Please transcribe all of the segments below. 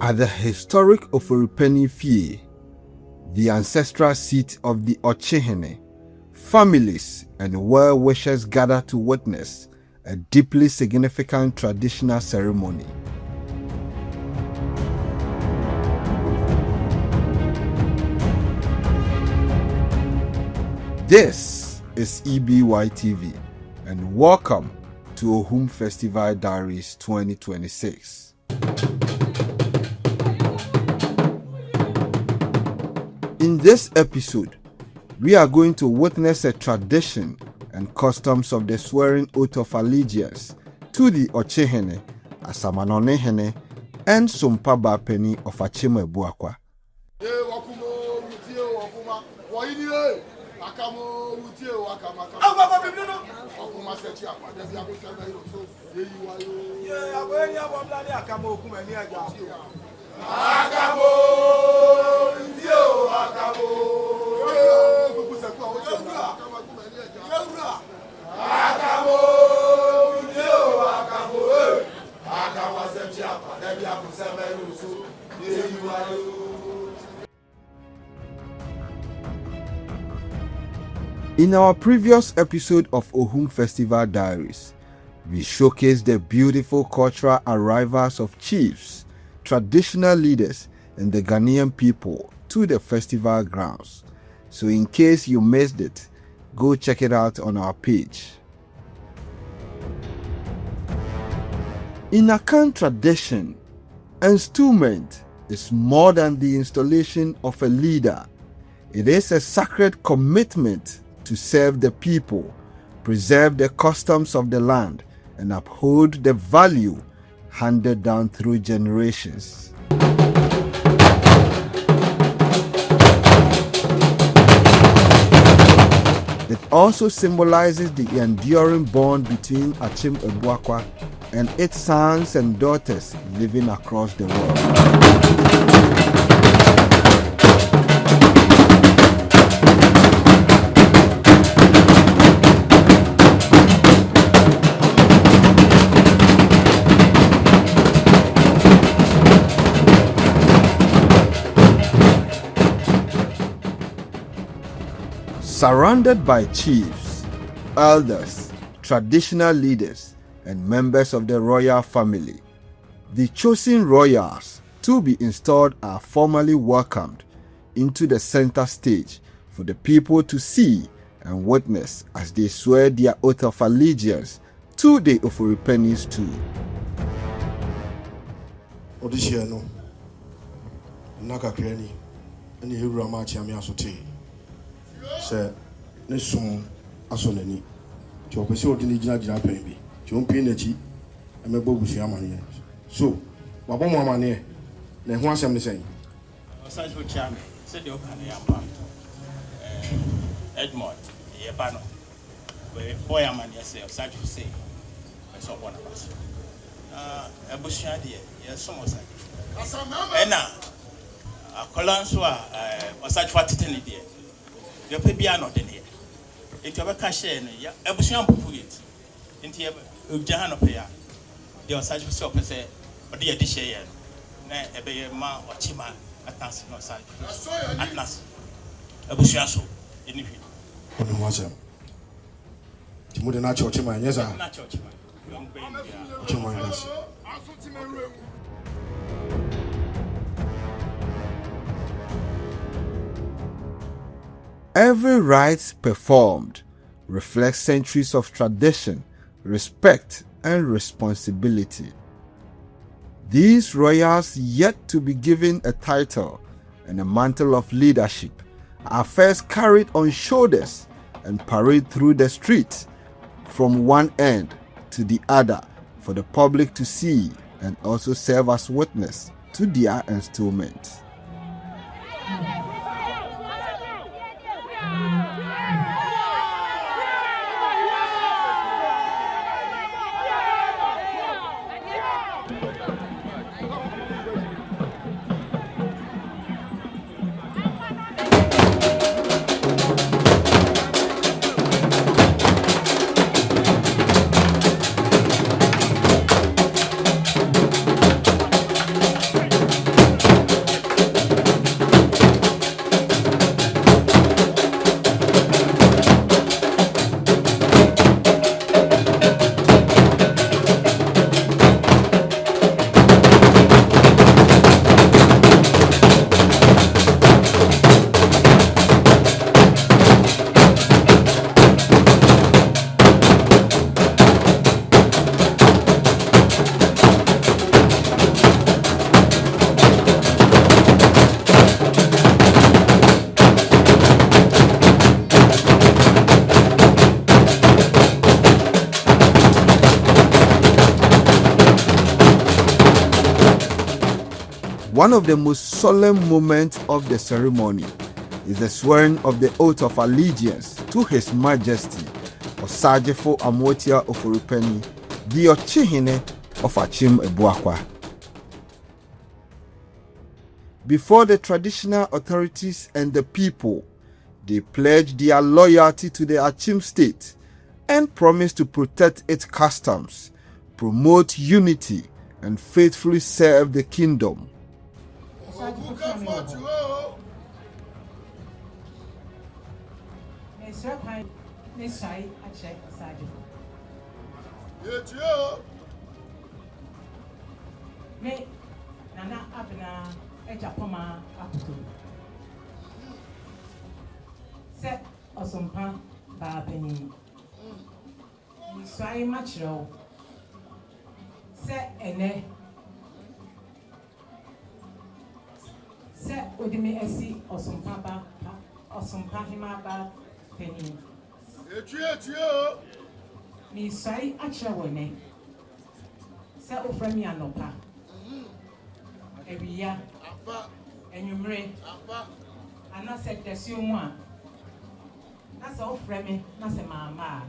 At the historic Oforipeni Fie, the ancestral seat of the Ochihene, families and well-wishers gather to witness a deeply significant traditional ceremony. This is EBY TV, and welcome to OHUM Festival Diaries 2026. In this episode, we are going to witness a tradition and customs of the swearing oath of allegiance to the Ochihene, Asamanonehene, and Sumpaba Penny of Achima Buakwa. In our previous episode of OHUM Festival Diaries, we showcased the beautiful cultural arrivals of chiefs, traditional leaders, and the Ghanaian people to the festival grounds. So in case you missed it, go check it out on our page. In Akan tradition, installment is more than the installation of a leader. It is a sacred commitment to serve the people, preserve the customs of the land, and uphold the value handed down through generations. It also symbolizes the enduring bond between Achim Ebuakwa and its sons and daughters living across the world. Surrounded by chiefs, elders, traditional leaders, and members of the royal family, the chosen royals to be installed are formally welcomed into the center stage for the people to see and witness as they swear their oath of allegiance to the Oforipenis too. Odishiano, Naka Kreni, and you Ramachi Amiasote. Sir, Nesum Asoneni, to pursue the Nijina Penby, to Pinechi, and Mabushi Amani. So, Waboma Mane, then once I'm the same. Such for Chami, said the Okanayampa Edmond, Yabano, where Boyaman yourself, such to say, I saw one of us. A Bushadia, yes, almost like. And now, a Colansua was such for Titany. Your piano in here. It ever cash in a busham put it into Jahano Paya. There was such a soap as a dear dish here. Nay, a bay ma or chima at Nancy no side. At Nancy. A bushaso in the field. What was him? Timuda Nacho Chima, yes, I'm not your chima. Every rite performed reflects centuries of tradition, respect, and responsibility. These royals, yet to be given a title and a mantle of leadership, are first carried on shoulders and paraded through the streets from one end to the other for the public to see and also serve as witness to their installment. One of the most solemn moments of the ceremony is the swearing of the oath of allegiance to His Majesty Osajefo Amotia Oforupeni, the Ochihine of Achim Ebuakwa. Before the traditional authorities and the people, they pledged their loyalty to the Achim state and promised to protect its customs, promote unity, and faithfully serve the kingdom. Me nana abna ejapoma aputo se osompa ba pani swai machro se ene se odimi esi osompa hima ba pani etue mi swai achro wone se oframi anopa Ebiya, enyumre, anase desio mu a, nasa ofre me, nasa mama.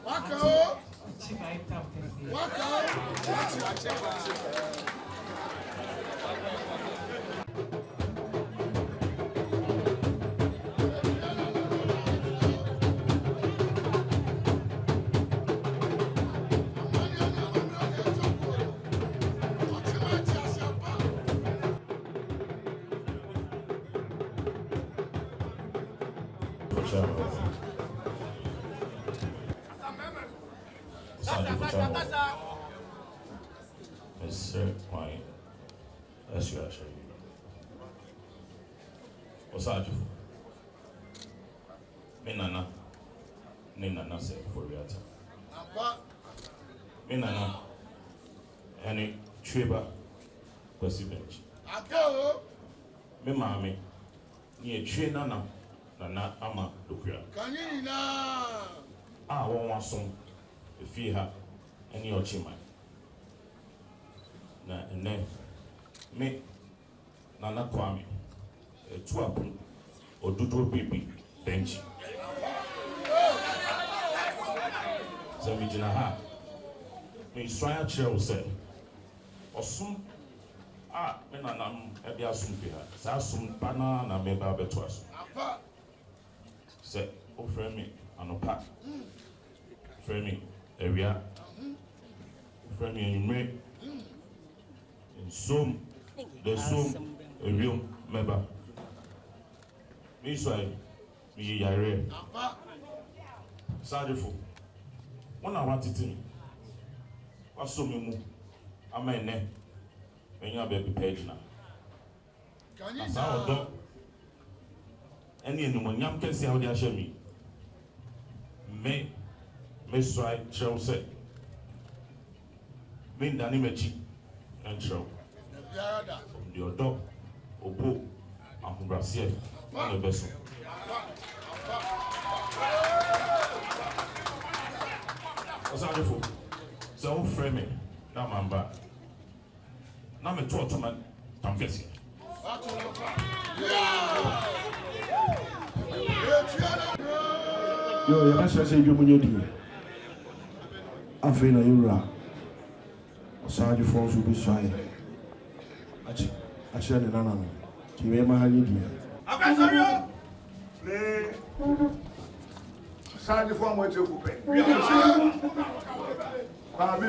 Waka o. Waka Mr. Wine, that's you actually. Osaju. Minana. Nina say for Riata. Minana. Any Triba. Kwesi bench. Me mami. Ni Tree Nana. Nana ama Lukria. Kanina. One song. If you have any Ochima. Na ene me nana kwame etu apun odudu baby bench so mi jina ha me swaya chero say osum me nana e bia sum fi ha sa sum pana na me ba beto aso say o friend me anopa friend me area friend me anyway Zoom, the Zoom, a real member. This way, me yare. Sadiful. When I want it in, what's so me? I may ne. When you have a page now. As I don't. Any no one can see how they show me. me try kyerɛw sɛ me ndane m'akyi nkyerɛw deɛ ɔdɔ ɔpo ahobraseɛ na ɛbɛso ɔsadefo sɛ wofrɛ me na mamba na meto ɔtoma tam kɛseɛ Yo, yɛbɛhyɛ sɛ dwom nyɛ die afei na yɛwura ɔsaagyefoɔ nso bɛsuaeɛ akyerɛ ne nana no nti yɛma ha nyɛ die ɔsaagyefoɔ a moakyɛ ku pɛ baabi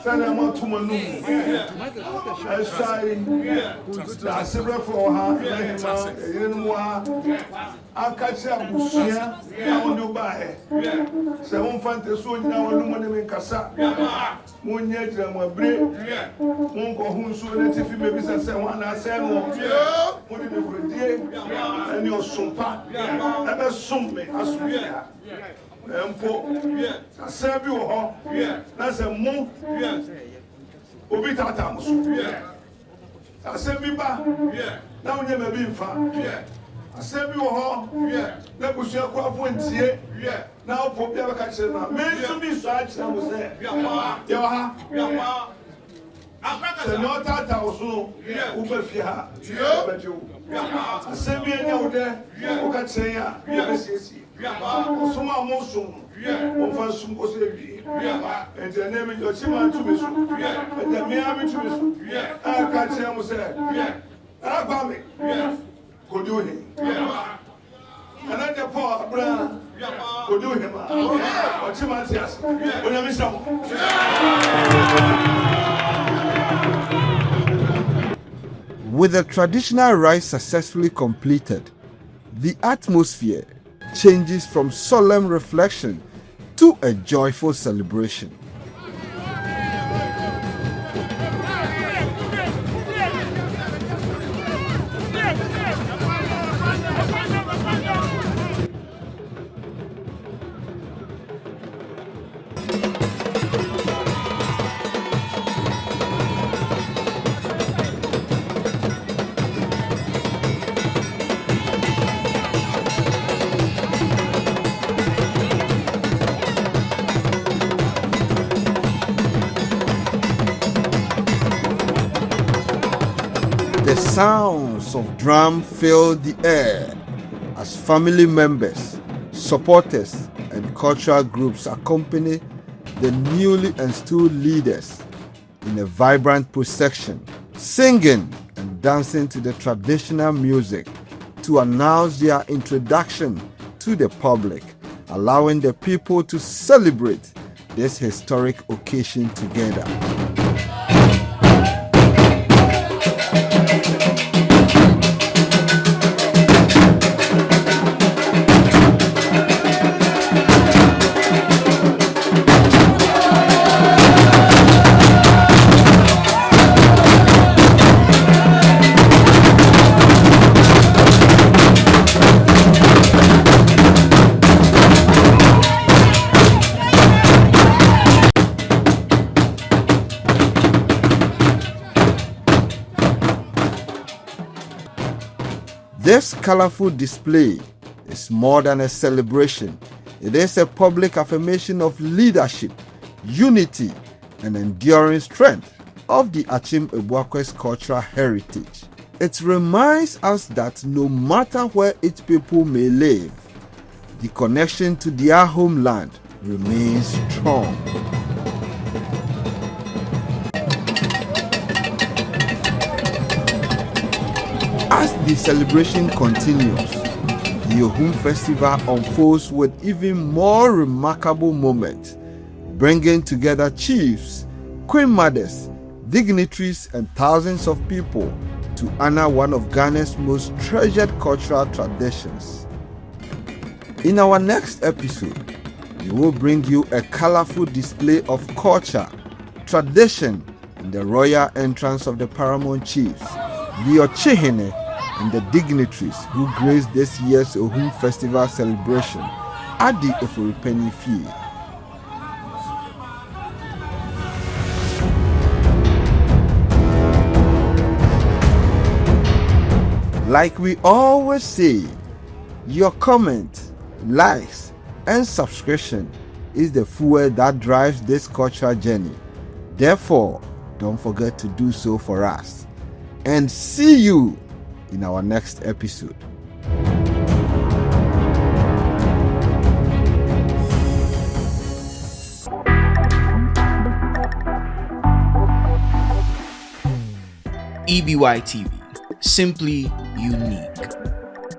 sɛnea moato mo anom ɛsuae asebrɛfoɔ ha nahema ɛyerenom ha aka kyerɛ abusua a wode wobaeɛ sɛ momfa ntɛsoɔ nyina wɔnom ne me nkasa monyɛ agyinamabere monkɔho nsuo no atifi bɛbisa sɛ ho anaasɛ no mode meburodie ɛne ɔsompa ɛbɛsom me asomfia mpo asɛm bi wɔ hɔ na sɛ mo obi taataa mo so asɛm bi ba na wonyɛ baabi mfa asɛm bi wɔ hɔ na busuakoafo ntie na wopɔ bia bɛka kyerɛ no a me nso bi so akyerɛ mo sɛ yɛwɔ ha sɛ ne ɔtaataa wo so no woba fie ha wobɛgye wo asɛm bi anya wo dɛ woka kyerɛ a wobɛsiesie ɔsom a mosom wɔmfa nsom kɔ sɛ awie ɛnti ɛnɛ mi ɔkyima ntumi so ɛnɛ mmea mi tumi so aka kyerɛ mo sɛ ɛba me kɔdi ohe ɛnɛ deɛ pɔ abra kɔdi ohe ma ɔkyima nte ase onyame hyɛ mo With the traditional rite successfully completed, the atmosphere changes from solemn reflection to a joyful celebration. The sounds of drum fill the air as family members, supporters, and cultural groups accompany the newly installed leaders in a vibrant procession, singing and dancing to the traditional music to announce their introduction to the public, allowing the people to celebrate this historic occasion together. This colorful display is more than a celebration. It is a public affirmation of leadership, unity, and enduring strength of the Achim Ebuakwe's cultural heritage. It reminds us that no matter where its people may live, the connection to their homeland remains strong. As the celebration continues, the OHUM Festival unfolds with even more remarkable moments, bringing together chiefs, queen mothers, dignitaries, and thousands of people to honor one of Ghana's most treasured cultural traditions. In our next episode, we will bring you a colorful display of culture, tradition, and the royal entrance of the paramount chiefs, the Ochihene, and the dignitaries who graced this year's OHUM Festival celebration, Adi Ofuripeni Fie. Like we always say, your comment, likes, and subscription is the fuel that drives this cultural journey. Therefore, don't forget to do so for us. And see you in our next episode. EBY TV, simply unique.